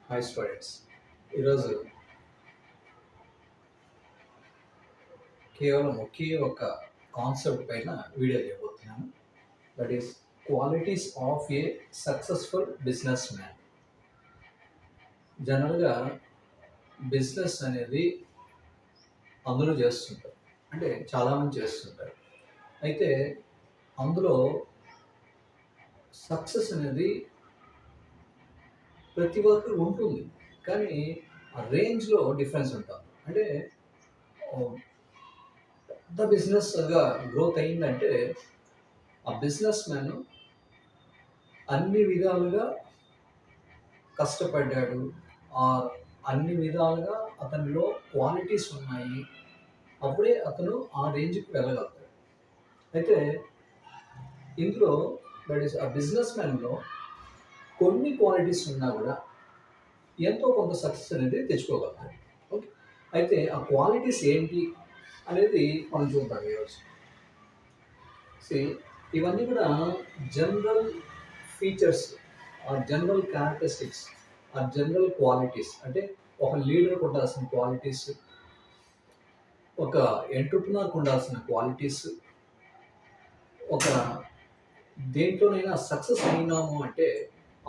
High students, ఈరోజు కేవలం ఒకే ఒక కాన్సెప్ట్ పైన వీడియో చేయబోతున్నాను. That is qualities of a successful business man. జనరల్గా బిజినెస్ అనేది అందరూ చేస్తుంటారు, అంటే చాలామంది చేస్తుంటారు. అయితే అందులో సక్సెస్ అనేది ప్రతి ఒక్కరికి ఉంటుంది, కానీ ఆ రేంజ్లో డిఫరెన్స్ ఉంటుంది. అంటే పెద్ద బిజినెస్గా గ్రోత్ అయిందంటే ఆ బిజినెస్ మ్యాన్ అన్ని విధాలుగా కష్టపడ్డాడు, అన్ని విధాలుగా అతనిలో క్వాలిటీస్ ఉన్నాయి, అప్పుడే అతను ఆ రేంజ్కి వెళ్ళగలుగుతాడు. అయితే ఇందులో దట్ ఈస్ ఆ బిజినెస్ మ్యాన్లో కొన్ని క్వాలిటీస్ ఉన్నా కూడా ఎంతో కొంత సక్సెస్ అనేది తెచ్చుకోగలుగుతాడు. ఓకే, అయితే ఆ క్వాలిటీస్ ఏంటి అనేది మనం చూద్దాం ఈరోజు. ఇవన్నీ కూడా general features, general characteristics, general qualities. అంటే ఒక లీడర్కి ఉండాల్సిన క్వాలిటీస్, ఒక ఎంటర్ప్రినర్కి ఉండాల్సిన క్వాలిటీస్, ఒక దేంట్లోనైనా సక్సెస్ అయినాము అంటే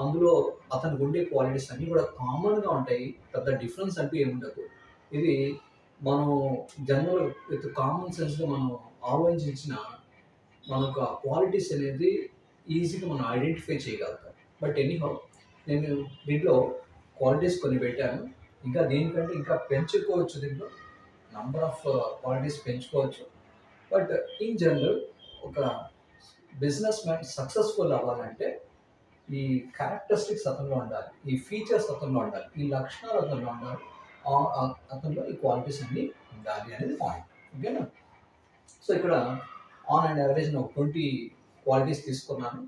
అందులో అతనికి ఉండే క్వాలిటీస్ అన్నీ కూడా కామన్గా ఉంటాయి. పెద్ద డిఫరెన్స్ అంటూ ఏముండదు. ఇది మనం జనరల్ విత్ కామన్ సెన్స్గా మనం ఆలోచించిన మనకు ఆ క్వాలిటీస్ అనేది ఈజీగా మనం ఐడెంటిఫై చేయగలుగుతాం. బట్ ఎనీహౌ, నేను దీంట్లో క్వాలిటీస్ కొన్ని పెట్టాను. ఇంకా దీనికంటే ఇంకా పెంచుకోవచ్చు, దీంట్లో నంబర్ ఆఫ్ క్వాలిటీస్ పెంచుకోవచ్చు. బట్ ఇన్ జనరల్ ఒక బిజినెస్ మ్యాన్ సక్సెస్ఫుల్ అవ్వాలంటే ఈ క్యారెక్టరిస్టిక్స్ అతనిలో ఉండాలి, ఈ ఫీచర్స్ అతనిలో ఉండాలి, ఈ లక్షణాలు అతనిలో ఉండాలి, అతనిలో ఈ క్వాలిటీస్ అన్నీ ఉండాలి అనేది పాయింట్. ఓకేనా? సో ఇక్కడ ఆన్ అండ్ యావరేజ్ నేను 20 క్వాలిటీస్ తీసుకున్నాను,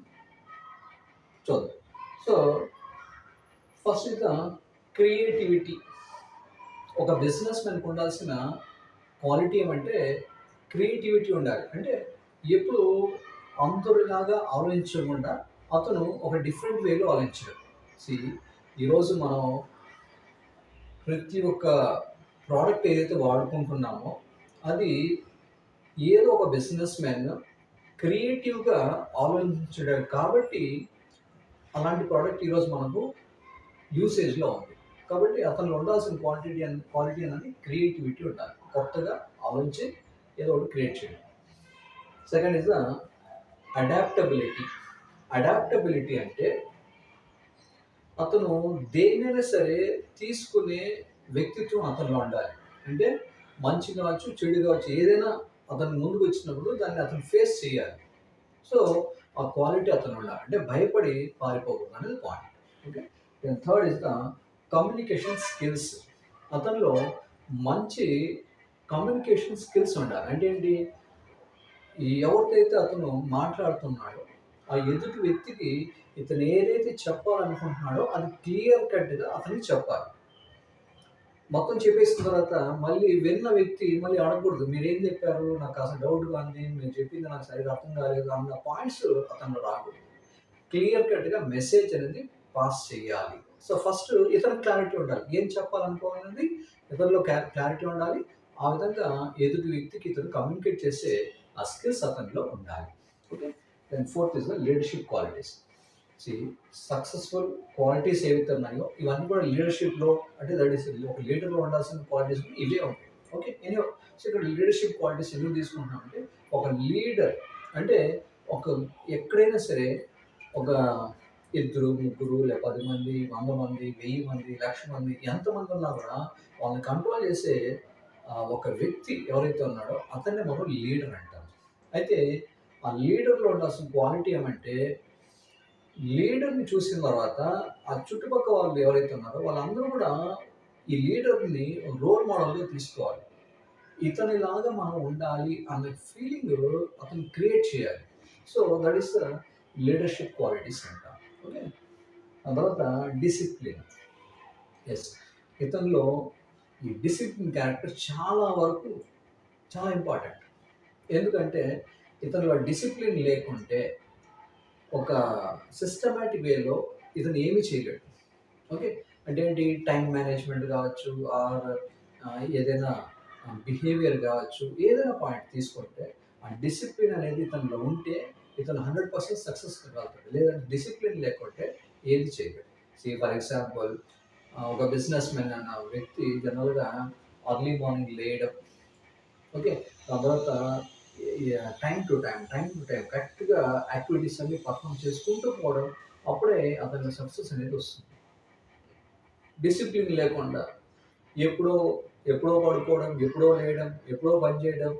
చూద్దాం. So first is the creativity. ఒక బిజినెస్ మ్యాన్కి ఉండాల్సిన క్వాలిటీ ఏమంటే క్రియేటివిటీ ఉండాలి. అంటే ఎప్పుడు అందరిలాగా ఆలోచించకుండా అతను ఒక డిఫరెంట్ వేలో ఆలోచించాడు. ఈరోజు మనం ప్రతి ఒక్క ప్రోడక్ట్ ఏదైతే వాడుకుంటున్నామో అది ఏదో ఒక బిజినెస్ మ్యాన్ క్రియేటివ్గా ఆలోచించడాడు కాబట్టి అలాంటి ప్రోడక్ట్ ఈరోజు మనకు యూసేజ్లో ఉంది. కాబట్టి అతను ఉండాల్సిన క్వాలిటీ అనేది క్రియేటివిటీ ఉండాలి. కొత్తగా ఆలోచించి ఏదో ఒకటి క్రియేట్ చేయడం. Second is the adaptability. Adaptability అంటే అతను దేనైనా సరే తీసుకునే వ్యక్తిత్వం అతనిలో ఉండాలి. అంటే మంచి కావచ్చు, చెడు కావచ్చు, ఏదైనా అతను ముందుకు వచ్చినప్పుడు దాన్ని అతను ఫేస్ చేయాలి. సో ఆ క్వాలిటీ అతను ఉండాలి. అంటే భయపడి పారిపోకూడదు అనేది point. Okay, third is the communication skills. అతనిలో మంచి కమ్యూనికేషన్ స్కిల్స్ ఉండాలి. అంటే ఏంటి? ఎవరితో అయితే అతను మాట్లాడుతున్నాడో ఆ ఎదుటి వ్యక్తికి ఇతను ఏదైతే చెప్పాలనుకుంటున్నాడో అది క్లియర్ కట్గా అతనికి చెప్పాలి. మొత్తం చెప్పేసిన తర్వాత మళ్ళీ విన్న వ్యక్తి మళ్ళీ అడగకూడదు, మీరేం చెప్పారు, నాకు అసలు డౌట్గా ఉంది, మీరు చెప్పింది నాకు సరిగ్గా అర్థం కాలేదు అన్న పాయింట్స్ అతను రాకూడదు. క్లియర్ కట్గా మెసేజ్ అనేది పాస్ చేయాలి. సో ఫస్ట్ ఇతనికి క్లారిటీ ఉండాలి, ఏం చెప్పాలనుకోవాలనేది ఇతరులో క్లారిటీ ఉండాలి. ఆ విధంగా ఎదుటి వ్యక్తికి ఇతను కమ్యూనికేట్ చేసే ఆ స్కిల్స్ అతనిలో ఉండాలి. Okay, then fourth is the leadership qualities. Successful qualities ఏవైతే ఉన్నాయో ఇవన్నీ కూడా లీడర్షిప్లో, అంటే దట్ ఈస్ ఒక లీడర్లో ఉండాల్సిన క్వాలిటీస్ ఇవే ఉంటాయి. ఓకే, ఎనీ సో ఇక్కడ లీడర్షిప్ క్వాలిటీస్ ఎందుకు తీసుకుంటున్నామంటే ఒక లీడర్ అంటే ఒక ఎక్కడైనా సరే ఒక ఇద్దరు, ముగ్గురు, లేదా 10 మంది, 100 మంది, 1000 మంది, 1,00,000 మంది, ఎంతమంది ఉన్నా కూడా వాళ్ళని కంట్రోల్ చేసే ఒక వ్యక్తి ఎవరైతే ఉన్నాడో అతన్నే మనం లీడర్ అంటాం. అయితే ఆ లీడర్లో ఉండాల్సిన క్వాలిటీ ఏమంటే లీడర్ని చూసిన తర్వాత ఆ చుట్టుపక్కల వాళ్ళు ఎవరైతే ఉన్నారో వాళ్ళందరూ కూడా ఈ లీడర్ని రోల్ మోడల్గా తీసుకోవాలి. ఇతనిలాగా మనం ఉండాలి అన్న ఫీలింగ్ అతను క్రియేట్ చేయాలి. So that is the leadership qualities అంటాం. ఓకే, ఆ తర్వాత డిసిప్లిన్. ఎస్, ఇతనిలో ఈ డిసిప్లిన్ క్యారెక్టర్ చాలా వరకు చాలా ఇంపార్టెంట్. ఎందుకంటే ఇతనిలో డిసిప్లిన్ లేకుంటే ఒక సిస్టమాటిక్ వేలో ఇతను ఏమి చేయలేడు. ఓకే, అంటే ఏంటి, టైం మేనేజ్మెంట్ కావచ్చు, ఆర్ ఏదైనా బిహేవియర్ కావచ్చు, ఏదైనా పాయింట్ తీసుకుంటే ఆ డిసిప్లిన్ అనేది ఇతనిలో ఉంటే ఇతను 100% సక్సెస్ కాగలుగుతాడు. లేదంటే డిసిప్లిన్ లేకుంటే ఏది చేయలేడు. ఫర్ ఎగ్జాంపుల్, ఒక బిజినెస్ మ్యాన్ అన్న వ్యక్తి జనరల్గా అర్లీ మార్నింగ్ లేయడం, ఓకే, దాని తర్వాత టైం టు టైం కరెక్ట్గా యాక్టివిటీస్ అన్ని పర్ఫామ్ చేసుకుంటూ పోవడం, అప్పుడే అతనికి సక్సెస్ అనేది వస్తుంది. డిసిప్లిన్ లేకుండా ఎప్పుడో ఎప్పుడో పడుకోవడం, ఎప్పుడో లేయడం, ఎప్పుడో పని చేయడం,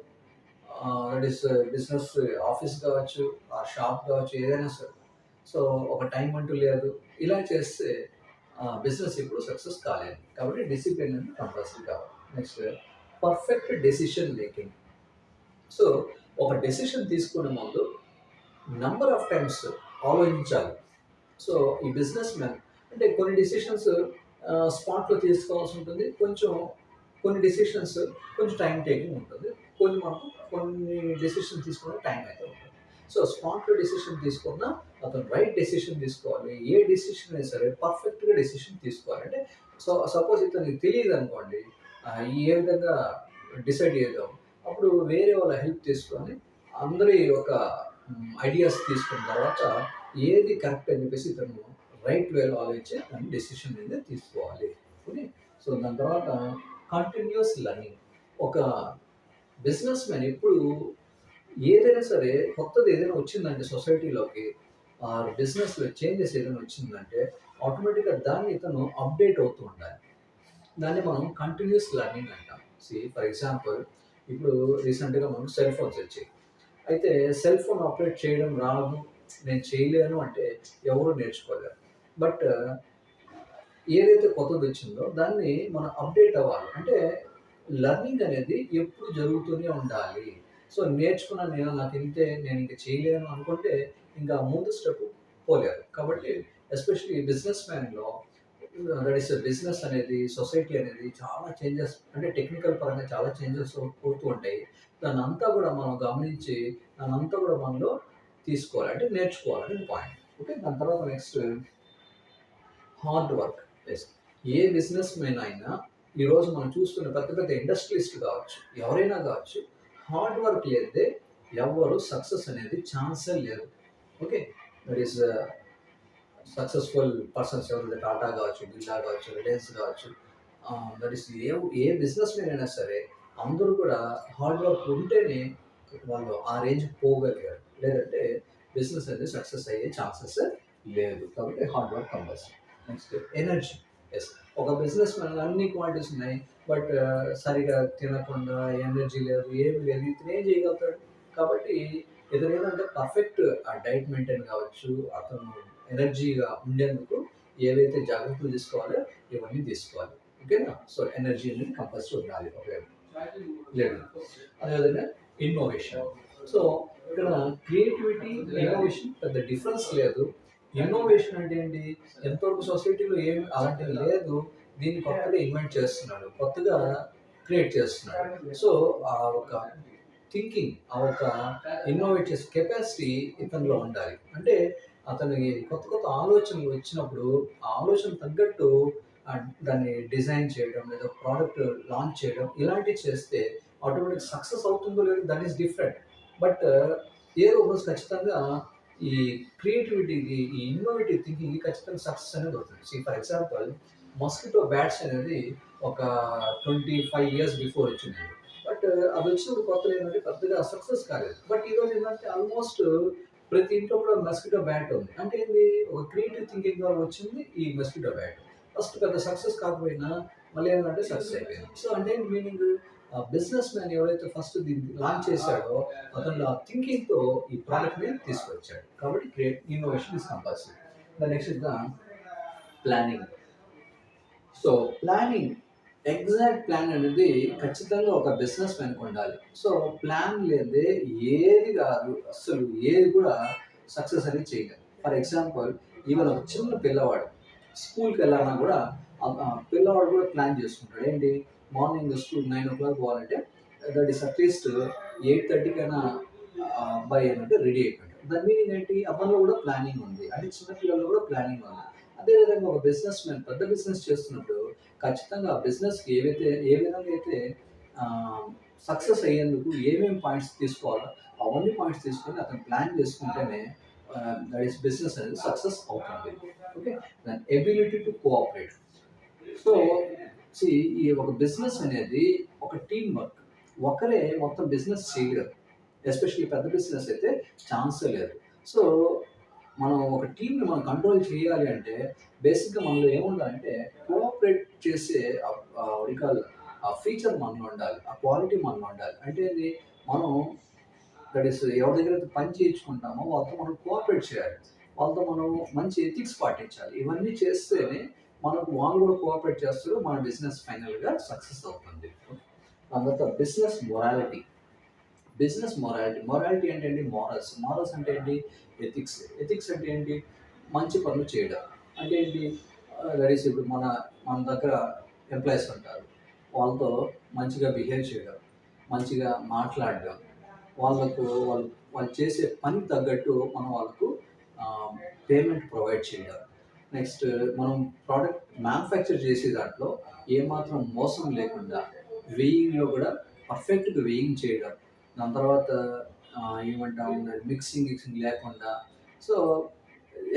దట్ ఈస్ బిజినెస్ ఆఫీస్ కావచ్చు, ఆ షాప్ కావచ్చు, ఏదైనా సరే. సో ఒక టైం అంటూ లేదు. ఇలా చేస్తే బిజినెస్ ఎప్పుడు సక్సెస్ కాలేదు. కాబట్టి డిసిప్లిన్ అనేది కంపల్సరీ కావాలి. Next, perfect decision making. So ఒక డెసిషన్ తీసుకునే ముందు నంబర్ ఆఫ్ టైమ్స్ ఆలోచించాలి. సో ఈ బిజినెస్ మ్యాన్ అంటే కొన్ని డెసిషన్స్ స్పాట్లో తీసుకోవాల్సి ఉంటుంది. కొన్ని డెసిషన్స్ కొంచెం టైం టేకింగ్ ఉంటుంది. కొన్ని డెసిషన్ తీసుకునే టైం అయితే ఉంటుంది. సో స్పాట్లో డెసిషన్ తీసుకున్నా అతను రైట్ డెసిషన్ తీసుకోవాలి. ఏ డెసిషన్ అయినా సరే పర్ఫెక్ట్గా డెసిషన్ తీసుకోవాలి. అంటే సపోజ్ ఇతనికి తెలియదు అనుకోండి, ఏ విధంగా డిసైడ్ చేద్దాం, అప్పుడు వేరే వాళ్ళ హెల్ప్ తీసుకొని అందరి ఒక ఐడియాస్ తీసుకున్న తర్వాత ఏది కరెక్ట్ అని చెప్పేసి ఇతను రైట్ వేలో ఆలోచించి దాన్ని డెసిషన్ అనేది తీసుకోవాలి. ఓకే. సో దాని తర్వాత కంటిన్యూస్ లెర్నింగ్. ఒక బిజినెస్ మ్యాన్ ఎప్పుడు ఏదైనా సరే కొత్తది ఏదైనా వచ్చిందంటే సొసైటీలోకి, బిజినెస్లో చేంజెస్ ఏదైనా వచ్చిందంటే ఆటోమేటిక్గా దాన్ని ఇతను అప్డేట్ అవుతూ ఉండాలి. దాన్ని మనం కంటిన్యూస్ లెర్నింగ్ అంటాం. ఫర్ ఎగ్జాంపుల్, ఇప్పుడు రీసెంట్గా మనకు సెల్ ఫోన్స్ వచ్చాయి. అయితే సెల్ ఫోన్ ఆపరేట్ చేయడం రాదు, నేను చేయలేను అంటే ఎవరు నేర్చుకోలేరు. బట్ ఏదైతే కొత్తది వచ్చిందో దాన్ని మనం అప్డేట్ అవ్వాలి. అంటే లెర్నింగ్ అనేది ఎప్పుడు జరుగుతూనే ఉండాలి. సో నేర్చుకున్నాను నేను, నాకు ఇంతే, నేను ఇంక చేయలేను అనుకుంటే ఇంకా ముందు స్టెప్ పోలేరు. కాబట్టి ఎస్పెషల్లీ బిజినెస్ మ్యాన్లో దట్ ఈస్ బిజినెస్ అనేది, సొసైటీ అనేది చాలా చేంజెస్, అంటే టెక్నికల్ పరంగా చాలా చేంజెస్ అవుతూ ఉంటాయి. దాన్నంతా కూడా మనం గమనించి దాన్నంతా కూడా మనలో తీసుకోవాలి, అంటే నేర్చుకోవాలని పాయింట్. ఓకే. దాని తర్వాత నెక్స్ట్, హార్డ్ వర్క్. ఎస్. ఏ బిజినెస్ మెన్ అయినా ఈరోజు మనం చూస్తున్న పెద్ద పెద్ద ఇండస్ట్రియలిస్ట్ కావచ్చు, ఎవరైనా కావచ్చు, హార్డ్ వర్క్ లేదే ఎవరు సక్సెస్ అనేది ఛాన్సే లేదు. Okay. That is successful persons ఎవరైతే టాటా కావచ్చు, బిర్లా కావచ్చు, రిలయన్స్ కావచ్చు, that is a business men అయినా సరే అందరూ కూడా హార్డ్ వర్క్ ఉంటేనే వాళ్ళు ఆ రేంజ్ పోగలిగారు. లేదంటే బిజినెస్ అనేది సక్సెస్ అయ్యే ఛాన్సెస్ లేదు. కాబట్టి hard work compulsory. Next, energy. Yes. ఒక బిజినెస్ మ్యాన్ అన్ని క్వాలిటీస్ ఉన్నాయి. బట్ సరిగా తినకుండా, ఎనర్జీ లేదు, ఏమి లేదు, ఇతను ఏం చేయగలుగుతాడు? కాబట్టి ఇతను ఏంటంటే పర్ఫెక్ట్ ఆ డైట్ మెయింటైన్ కావచ్చు, అతను ఎనర్జీగా ఉండేందుకు ఏవైతే జాగ్రత్తలు తీసుకోవాలో ఇవన్నీ తీసుకోవాలి. ఓకేనా. సో ఎనర్జీ అనేది కంపల్సరీ ఉండాలి లేదు. అదేవిధంగా ఇన్నోవేషన్. సో ఇక్కడ క్రియేటివిటీ, ఇన్నోవేషన్ పెద్ద డిఫరెన్స్ లేదు. ఇన్నోవేషన్ అంటే ఏంటి, ఎంతవరకు సొసైటీలో ఏమి అలాంటివి లేదు, దీన్ని కొత్తగా ఇన్వెంట్ చేస్తున్నాడు, కొత్తగా క్రియేట్ చేస్తున్నాడు. సో ఆ ఒక థింకింగ్, ఆ ఒక ఇన్నోవేట్ చేసే కెపాసిటీ ఇతనిలో ఉండాలి. అంటే అతనికి కొత్త కొత్త ఆలోచనలు వచ్చినప్పుడు ఆ ఆలోచన తగ్గట్టు దాన్ని డిజైన్ చేయడం, లేదా ప్రోడక్ట్ లాంచ్ చేయడం, ఇలాంటివి చేస్తే ఆటోమేటిక్ సక్సెస్ అవుతుందో లేదో దట్ ఈస్ డిఫరెంట్. బట్ ఏదో ఒకరోజు ఖచ్చితంగా ఈ క్రియేటివిటీకి, ఈ ఇన్నోవేటివ్ థింకింగ్కి ఖచ్చితంగా సక్సెస్ అనేది అవుతుంది. ఫర్ ఎగ్జాంపుల్, మస్కిటో బ్యాట్స్ అనేది ఒక 25 years బిఫోర్ వచ్చింది. బట్ అది వచ్చినప్పుడు కొత్తలో ఏంటంటే పెద్దగా సక్సెస్ కాలేదు. బట్ ఈరోజు ఏంటంటే ఆల్మోస్ట్ ప్రతి ఇంట్లో కూడా మస్కిటో బ్యాట్ ఉంది. అంటే ఏంది, ఒక క్రియేటివ్ థింకింగ్ ద్వారా వచ్చింది ఈ మస్కిటో బ్యాట్. ఫస్ట్ పెద్ద సక్సెస్ కాకపోయినా మళ్ళీ ఏంటంటే సక్సెస్ అయిపోయింది. సో అంటే మీనింగ్, బిజినెస్ మ్యాన్ ఎవరైతే ఫస్ట్ దీన్ని లాంచ్ చేశాడో అతను ఆ థింకింగ్తో ఈ ప్రోడక్ట్ని తీసుకొచ్చాడు. కాబట్టి innovation is compulsory. Next is the planning. So planning, exact plan అనేది ఖచ్చితంగా ఒక బిజినెస్ మ్యాన్కి ఉండాలి. సో ప్లాన్ లేదే ఏది కాదు, అసలు ఏది కూడా సక్సెస్ అనేది చేయలేదు. ఫర్ ఎగ్జాంపుల్, ఈవెన్ ఒక చిన్న పిల్లవాడు స్కూల్కి వెళ్ళాలన్నా కూడా ఆ పిల్లవాడు కూడా ప్లాన్ చేసుకుంటాడు. ఏంటి, మార్నింగ్ స్కూల్ 9 o'clock పోవాలంటే దట్ ఈస్ అట్లీస్ట్ 8:30 కైనా అబ్బాయి ఏంటంటే రెడీ అయిపోయాడు. దాని మీనింగ్ ఏంటి, అబ్బాయిలో కూడా ప్లానింగ్ ఉంది, అంటే చిన్నపిల్లల్లో కూడా ప్లానింగ్ ఉంది. అదేవిధంగా ఒక బిజినెస్ మ్యాన్ పెద్ద బిజినెస్ చేస్తున్నప్పుడు ఖచ్చితంగా ఆ బిజినెస్‌కి ఏ విధంగా అయితే సక్సెస్ అయ్యేందుకు ఏమేమి పాయింట్స్ తీసుకోవాలో అవన్నీ పాయింట్స్ తీసుకొని అతను ప్లాన్ చేసుకుంటేనే దట్ ఈస్ బిజినెస్ అనేది సక్సెస్ అవుతుంది. ఓకే. దాని ability to cooperate. So see ఈ ఒక బిజినెస్ అనేది ఒక టీమ్ వర్క్. ఒకరే మొత్తం బిజినెస్ చేయలేరు. ఎస్పెషల్లీ పెద్ద బిజినెస్ అయితే ఛాన్సే లేదు. సో మనం ఒక టీమ్‌ని మనం కంట్రోల్ చేయాలి అంటే బేసిక్‌గా మనలో ఏముండాలంటే కోఆపరేట్ చేసే వాట్ యూ కాల్ ఆ ఫీచర్ మనలో ఉండాలి. ఆ క్వాలిటీ మనలో ఉండాలి. అంటే ఏంది మనం దట్ ఈస్ ఎవరి దగ్గరైతే పని చేయించుకుంటామో వాళ్ళతో మనం కోఆపరేట్ చేయాలి. వాళ్ళతో మనం మంచి ఎథిక్స్ పాటించాలి. ఇవన్నీ చేస్తేనే మనకు వాళ్ళు కూడా కోఆపరేట్ చేస్తారు. మన బిజినెస్ ఫైనల్‌గా సక్సెస్ అవుతుంది. దాని తర్వాత business morality. Business morality. Morality అంటే ఏంటి? మోరల్స్. మోరల్స్ అంటే ఏంటి? ఎథిక్స్. ఎథిక్స్ అంటే ఏంటి? మంచి పనులు చేయడం. అంటే ఏంటి? దట్ ఈస్ ఇప్పుడు మన దగ్గర ఎంప్లాయీస్ ఉంటారు. వాళ్ళతో మంచిగా బిహేవ్ చేయడం, మంచిగా మాట్లాడడం, వాళ్ళు వాళ్ళు చేసే పనికి తగ్గట్టు మనం వాళ్ళకు పేమెంట్ ప్రొవైడ్ చేయడం. నెక్స్ట్ మనం ప్రోడక్ట్ మ్యానుఫ్యాక్చర్ చేసే దాంట్లో ఏమాత్రం మోసం లేకుండా వెయింగ్‌లో కూడా పర్ఫెక్ట్‌గా వెయింగ్ చేయడం. దాని తర్వాత ఏమంటాం మిక్సింగ్ లేకుండా. So,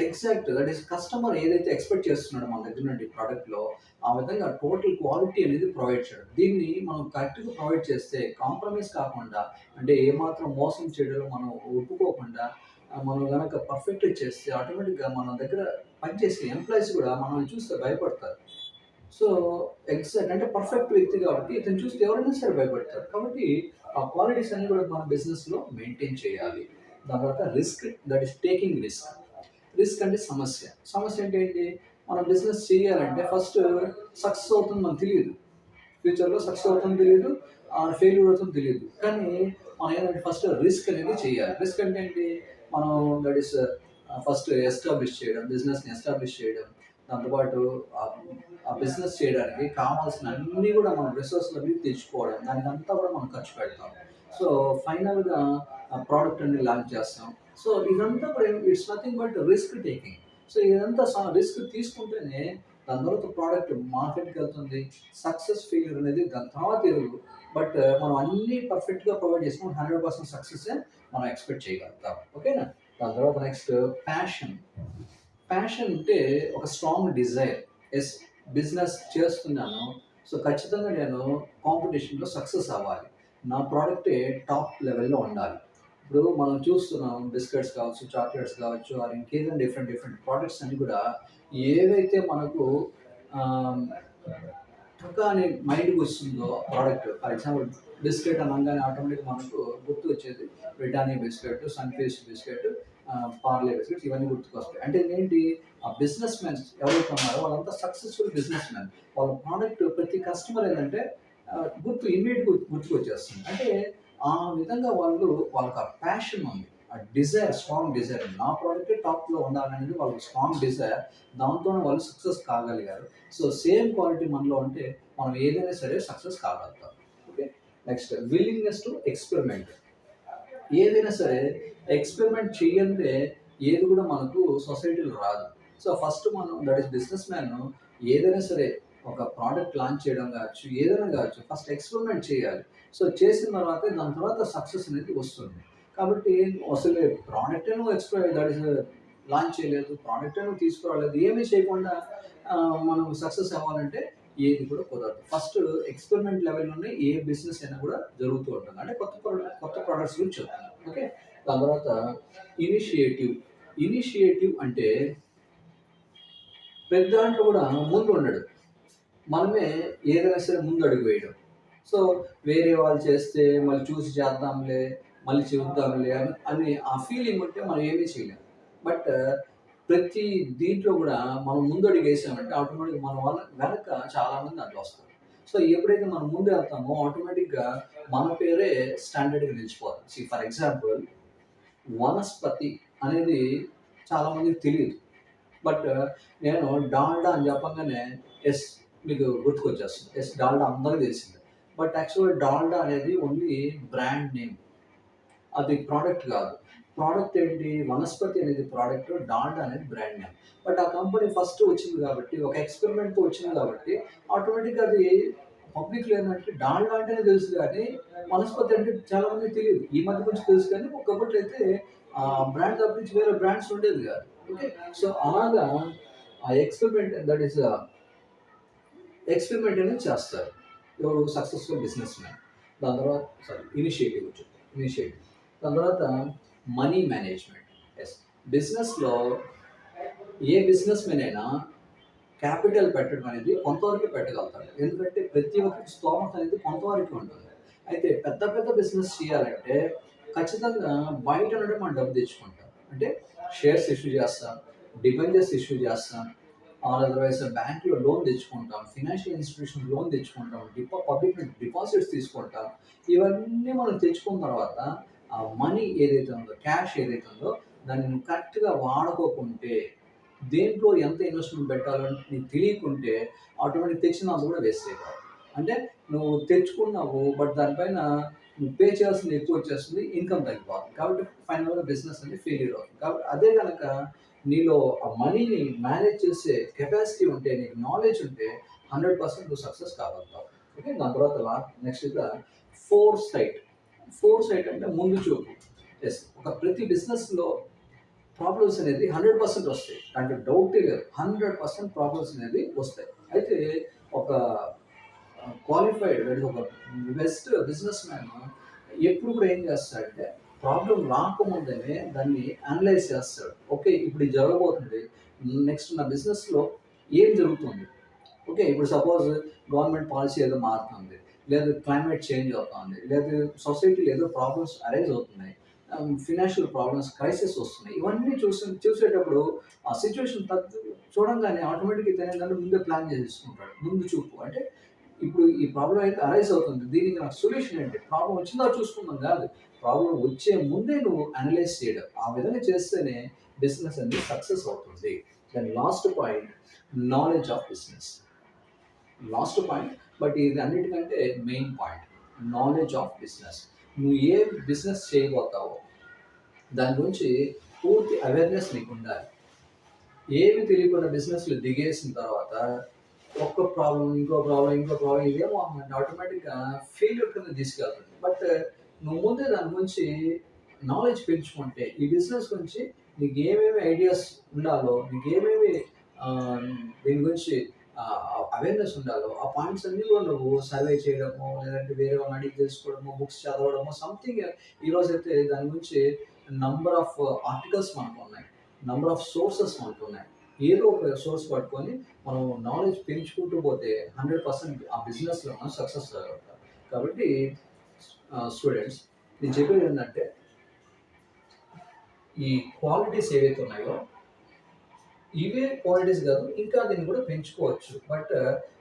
exact that is customer ఏదైతే ఎక్స్‌పెక్ట్ చేస్తున్నాడో మన దగ్గర నుండి ప్రొడక్ట్‌లో, ఆ విధంగా టోటల్ క్వాలిటీ అనేది ప్రొవైడ్ చేయడం. దీన్ని మనం కరెక్ట్‌గా ప్రొవైడ్ చేస్తే కాంప్రమైజ్ కాకుండా అంటే ఏమాత్రం మోసం చేయడంలో మనం ఒప్పుకోకుండా మనం గనక పర్ఫెక్ట్‌గా చేస్తే ఆటోమేటిక్‌గా మన దగ్గర పనిచేసే ఎంప్లాయీస్ కూడా మనల్ని చూస్తే భయపడతారు. సో, ఎగ్జాక్ట్ అంటే పర్ఫెక్ట్ వ్యక్తి కాబట్టి ఇతన్ని చూస్తే ఎవరైనా సరే భయపడతారు. కాబట్టి ఆ క్వాలిటీస్ అన్నీ కూడా మన బిజినెస్‌లో మెయింటైన్ చేయాలి. దాని తర్వాత risk that is taking risk. Risk అంటే సమస్య. సమస్య అంటే ఏంటి? మనం బిజినెస్ చేయాలంటే ఫస్ట్ సక్సెస్ అవుతుందో మనకు తెలీదు. ఫ్యూచర్‌లో సక్సెస్ అవుతుందో తెలీదు. ఫెయిల్యూర్ అవుతుందో తెలీదు. కానీ మనం ఏంటంటే ఫస్ట్ రిస్క్ అనేది చేయాలి. రిస్క్ అంటే ఏంటి? మనం దట్ ఈస్ ఫస్ట్ ఎస్టాబ్లిష్ చేయడం. బిజినెస్‌ని ఎస్టాబ్లిష్ చేయడం. దాంతో పాటు ఆహ్, ఆ బిజినెస్ చేయడానికి కావాల్సిన అన్నీ కూడా మనం రిసోర్స్‌లన్నీ తెచ్చుకోవడం. దానికంతా కూడా మనం ఖర్చు పెడతాం. సో, ఫైనల్‌గా ఆ ప్రొడక్ట్ అనేది లాంచ్ చేస్తాం. సో, ఇదంతా కూడా it's nothing but risk taking. So, ఇదంతా రిస్క్ తీసుకుంటేనే దాని తర్వాత ప్రోడక్ట్ మార్కెట్‌కెళ్తుంది. సక్సెస్, ఫెయిల్యూర్ అనేది దాని తర్వాత ఎరుగు. బట్ మనం అన్నీ పర్ఫెక్ట్‌గా ప్రొవైడ్ చేసినప్పుడు 100% సక్సెస్సే మనం ఎక్స్‌పెక్ట్ చేయగలుగుతాం. ఓకేనా? దాని తర్వాత నెక్స్ట్ ప్యాషన్. ప్యాషన్ అంటే ఒక స్ట్రాంగ్ డిజైర్. యెస్, బిజినెస్ చేస్తున్నాను. సో, ఖచ్చితంగా నేను కాంపిటీషన్‌లో సక్సెస్ అవ్వాలి. నా ప్రోడక్టే టాప్ లెవెల్‌లో ఉండాలి. ఇప్పుడు మనం చూస్తున్నాం బిస్కెట్స్ కావచ్చు, చాక్లెట్స్ కావచ్చు ఆర్ ఇంకేదైనా డిఫరెంట్ ప్రొడక్ట్స్ అన్నీ కూడా ఏవైతే మనకు ఆహ్, టకా అని మైండ్‌కొస్తుందో ప్రోడక్ట్ ఫర్ ఎగ్జాంపుల్ బిస్కెట్ అనంగానే ఆటోమేటిక్‌గా మనకు గుర్తొచ్చేది Britannia biscuit, Sunfeast biscuit, Parle biscuits ఇవన్నీ గుర్తుకొస్తాయి. అంటే ఏంటి? ఆ బిజినెస్ మెన్స్ ఎవరైతే ఉన్నారో వాళ్ళంతా సక్సెస్‌ఫుల్ బిజినెస్ మెన్. వాళ్ళ ప్రోడక్ట్ ప్రతి కస్టమర్ ఏందంటే ఇమ్మీడియేట్‌గా గుర్తుకొచ్చేస్తుంది. అంటే ఆ విధంగా వాళ్ళకి ఆ ప్యాషన్ ఉంది. ఆ డిజైర్ స్ట్రాంగ్ డిజైర్. నా ప్రోడక్టే టాప్‌లో ఉండాలనేది వాళ్ళకి స్ట్రాంగ్ డిజైర్. దాంతోనే వాళ్ళు సక్సెస్ కాగలిగారు. సో, సేమ్ క్వాలిటీ మనలో ఉంటే మనం ఏదైనా సరే సక్సెస్ కాగలుగుతాం. Okay. Next willingness to experiment. ఏదైనా సరే ఎక్స్‌పెరిమెంట్ చెయ్యందే ఏది కూడా మనకు సొసైటీలో రాదు. సో, ఫస్ట్ మనం దట్ ఈస్ బిజినెస్ మ్యాన్ ఏదైనా సరే ఒక ప్రోడక్ట్ లాంచ్ చేయడం గావచ్చు, ఏదైనా గావచ్చు ఫస్ట్ ఎక్స్‌పెరిమెంట్ చేయాలి. సో, చేసిన తర్వాత దాని తర్వాత సక్సెస్ అనేది వస్తుంది. కాబట్టి అసలు ప్రోడక్టే నువ్వు దట్ ఈస్ లాంచ్ చేయలేదు, ప్రోడక్టే నువ్వు తీసుకురాలేదు, ఏమీ చేయకుండా మనం సక్సెస్ అవ్వాలంటే ఏది కూడా కుదరదు. ఫస్ట్ ఎక్స్‌పెరిమెంట్ లెవెల్‌లోనే ఏ బిజినెస్ అయినా కూడా జరుగుతూ ఉంటుంది. అంటే కొత్త ప్రొడక్ట్స్ గురించి చెప్తున్నాను. ఓకే. దాని తర్వాత ఇనిషియేటివ్. ఇనిషియేటివ్ అంటే ప్రతి దాంట్లో కూడా ముందు ఉండడు. మనమే ఏదైనా సరే ముందు అడుగు వేయడం. సో, వేరే వాళ్ళు చేస్తే మళ్ళీ చూసి చేద్దాంలే, మళ్ళీ చూద్దాంలే అని ఆ ఫీలింగ్ ఉంటే మనం ఏమీ చేయలేం. బట్ ప్రతి దీంట్లో కూడా మనం ముందడుగేసామంటే ఆటోమేటిక్‌గా మన వల్ల వెనక చాలామంది అడ్డొస్తారు. సో, ఎప్పుడైతే మనం ముందు వెళ్తామో ఆటోమేటిక్‌గా మన పేరే స్టాండర్డ్‌గా నిలిచిపోతుంది. ఫర్ ఎగ్జాంపుల్ వనస్పతి అనేది చాలామందికి తెలీదు. బట్ నేను డాల్డా అని చెప్పంగానే యెస్, మీకు గుర్తుకొచ్చేస్తుంది. యెస్, డాల్డా అందరికి తెలిసిందే. బట్ యాక్చువల్‌గా డాల్డా అనేది ఓన్లీ బ్రాండ్ నేమ్. అది ప్రొడక్ట్ కాదు. ప్రోడక్ట్ ఏంటి? వనస్పతి అనేది ప్రోడక్ట్, డాల్డా అనేది బ్రాండ్ నేమ్. బట్ ఆ కంపెనీ ఫస్ట్ వచ్చింది కాబట్టి, ఒక ఎక్స్‌పెరిమెంట్‌తో వచ్చింది కాబట్టి, ఆటోమేటిక్‌గా అది పబ్లిక్‌లో ఏందంటే డాల్డా అంటేనే తెలుసు గానీ, వనస్పతి అంటే చాలా మందికి తెలీదు. ఈ మధ్య కొంచెం తెలుసు కానీ, ఒకప్పట్లయితే బ్రాండ్ తప్పించి వేరే బ్రాండ్స్ ఉండేది కాదు. ఓకే. సో, అలాగా ఆ ఎక్స్‌పెరిమెంట్ దట్ ఈస్ ఎక్స్‌పెరిమెంట్ అనేది చేస్తారు. ఎవరు? Successful business man. దాని తర్వాత ఇనిషియేటివ్ వచ్చింది. ఇనిషియేటివ్. దాని తర్వాత మనీ మేనేజ్‌మెంట్. యెస్. బిజినెస్‌లో ఏ బిజినెస్ మ్యాన్ అయినా క్యాపిటల్ పెట్టడం అనేది కొంతవరకే పెట్టగలుగుతాడు. ఎందుకంటే ప్రతి ఒక్కరికి స్తోమత అనేది కొంతవరకే ఉంటుంది. అయితే పెద్ద పెద్ద బిజినెస్ చేయాలంటే ఖచ్చితంగా బయట నుండి మనం డబ్బు తెచ్చుకుంటాం. అంటే షేర్స్ ఇష్యూ చేస్తాం, డిబెంచర్స్ ఇష్యూ చేస్తాం, ఆర్ అదర్‌వైస్ బ్యాంక్‌లో లోన్ తెచ్చుకుంటాం, ఫైనాన్షియల్ ఇన్‌స్టిట్యూషన్ లోన్ తెచ్చుకుంటాం, పబ్లిక్ నుండి డిపాజిట్స్ తీసుకుంటాం. ఇవన్నీ మనం తెచ్చుకున్న తర్వాత ఆ మనీ ఏదైతే ఉందో, క్యాష్ ఏదైతే ఉందో దాన్ని నువ్వు కరెక్ట్‌గా వాడుకోకుంటే, దేంట్లో ఎంత ఇన్వెస్ట్‌మెంట్ పెట్టాలో నీకు తెలియకుంటే ఆటోమేటిక్ తెచ్చినంత కూడా వేస్ట్ అయిపోతుంది. అంటే నువ్వు తెచ్చుకున్నావు బట్ దానిపైన నువ్వు పే చేయాల్సింది ఎక్కువ వచ్చేస్తుంది. ఇన్‌కమ్ తగ్గిపోతుంది. కాబట్టి ఫైనల్‌గా బిజినెస్ అనేది ఫెయిల్యూర్ అవుతుంది. కాబట్టి అదే గనక నీలో ఆ మనీని మేనేజ్ చేసే కెపాసిటీ ఉంటే, నీకు నాలెడ్జ్ ఉంటే 100% నువ్వు సక్సెస్ కాగలుగుతావు. ఓకే. దాని తర్వాత నెక్స్ట్ ఇక ఫోర్‌సైట్. ఫోర్‌సైట్ అంటే ముందు చూపు. యెస్. ప్రతి బిజినెస్‌లో ప్రాబ్లమ్స్ అనేది 100% వస్తాయి. దాంట్లో డౌటే లేదు. 100% ప్రాబ్లమ్స్ అనేది వస్తాయి. అయితే ఒక క్వాలిఫైడ్ అంటే ఒక బెస్ట్ బిజినెస్ మ్యాన్ ఎప్పుడు కూడా ఏం చేస్తాడంటే ప్రాబ్లం రాకముందే దాన్ని అనలైజ్ చేస్తాడు. ఓకే. ఇప్పుడు ఇది జరగబోతుంది. నెక్స్ట్ నా బిజినెస్‌లో ఏం జరుగుతుంది? ఓకే. ఇప్పుడు సపోజ్ గవర్నమెంట్ పాలిసీ ఏదో మారుతుంది. లేదు క్లైమేట్ చేంజ్ అవుతుంది. లేదు సొసైటీలో ఏదో ప్రాబ్లమ్స్ అరైజ్ అవుతున్నాయి. ఫినాన్షియల్ ప్రాబ్లమ్స్, క్రైసిస్ వస్తున్నాయి. ఇవన్నీ చూసేటప్పుడు ఆ సిట్యుయేషన్ చూడంగానే ఆటోమేటిక్‌గా ఇతనేంటంటే ముందే ప్లాన్ చేసేసుకుంటాడు. ముందు చూపు. అంటే ఇప్పుడు ఈ ప్రాబ్లమ్ అయితే అరైజ్ అవుతుంది. దీనికి నాకు సొల్యూషన్ ఏంటి? ప్రాబ్లమ్ వచ్చిందా చూసుకుందాం కాదు. ప్రాబ్లమ్ వచ్చే ముందే నువ్వు అనలైజ్ చేయడం. ఆ విధంగా చేస్తేనే బిజినెస్ అనేది సక్సెస్ అవుతుంది. Then last point knowledge of business. Last point but ఇది అన్నిటికంటే main point. Knowledge of business. నువ్వు ఏ బిజినెస్ చేయబోతావో దాని గురించి పూర్తి అవేర్‌నెస్ నీకుండాలి. ఏమి తెలియకుండా బిజినెస్‌లో దిగేసిన తర్వాత ఒక్క ప్రాబ్లమ్, ఇంకో ప్రాబ్లమ్, ఇంకో ప్రాబ్లమ్ ఇదేమో ఆటోమేటిక్‌గా ఫెయిల్యూర్ కింద తీసుకెళ్తుంది. బట్ నువ్వు ముందే దాని గురించి నాలెడ్జ్ పెంచుకుంటే ఈ బిజినెస్ గురించి నీకు ఏమేమి ఐడియాస్ ఉండాలో, నీకేమేమి ఆహ్, దీని గురించి అవేర్‌నెస్ ఉండాలో ఆ పాయింట్స్ అన్నీ కూడా నువ్వు సర్వే చేయడమో, లేదంటే వేరే వాళ్ళని అడిగి తెలుసుకోవడమో, బుక్స్ చదవడమో సంథింగ్ ఈరోజైతే దాని గురించి నంబర్ ఆఫ్ ఆర్టికల్స్ మనకున్నాయి. నంబర్ ఆఫ్ సోర్సెస్ మనకున్నాయి. ఏదో ఒక సోర్స్ పట్టుకొని మనం నాలెడ్జ్ పెంచుకుంటూ పోతే 100% ఆ బిజినెస్‌లో మనం సక్సెస్ అవ్వగలుగుతాం. కాబట్టి స్టూడెంట్స్ నేను చెప్పేదేంటంటే ఈ క్వాలిటీస్ ఏవైతే ఉన్నాయో ఇవే క్వాలిటీస్ కాదు ఇంకా దీన్ని కూడా పెంచుకోవచ్చు. బట్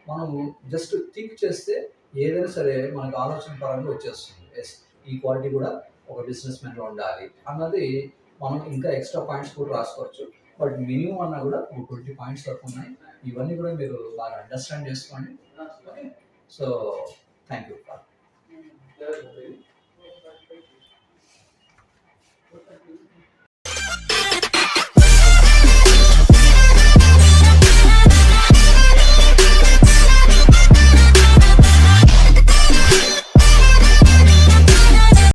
మనము జస్ట్ థింక్ చేస్తే ఏదైనా సరే మనకు ఆలోచన పరంగా వచ్చేస్తుంది. యెస్. ఈ క్వాలిటీ కూడా ఒక బిజినెస్ మ్యాన్‌లో ఉండాలి అన్నది మనం ఇంకా ఎక్స్‌ట్రా పాయింట్స్ కూడా రాసుకోవచ్చు. బట్ మినిమమ్ అన్నా కూడా ఒక 20 పాయింట్స్ వరకు ఉన్నాయి. ఇవన్నీ కూడా మీరు బాగా అండర్‌స్టాండ్ చేసుకోండి. ఓకే. So, thank you.